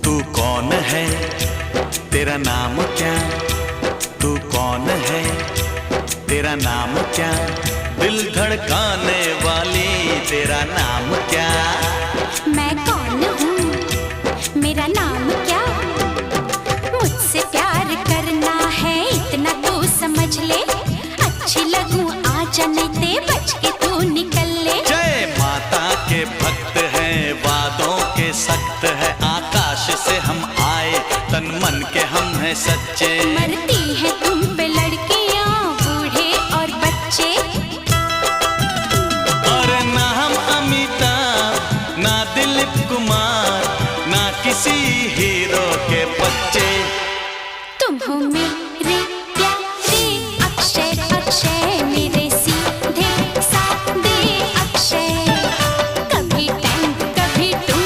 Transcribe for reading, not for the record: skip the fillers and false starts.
तू कौन है, तेरा नाम क्या? तू कौन है, तेरा नाम क्या? दिल धड़काने वाली तेरा नाम क्या? मैं कौन हूँ, मेरा नाम क्या? मुझसे प्यार करना है इतना तो समझ ले। अच्छी लगूं आजा नहीं ते बच के तू निकल ले। जय माता के भक्त हैं, वादों के सख्त है। आकाश से हम आए, तन मन के हम हैं सच्चे। मरती है तुम पे लड़कियां, बूढ़े और बच्चे। और ना हम अमिताभ, ना दिलीप कुमार, ना किसी हीरो के बच्चे। तुम हो मेरे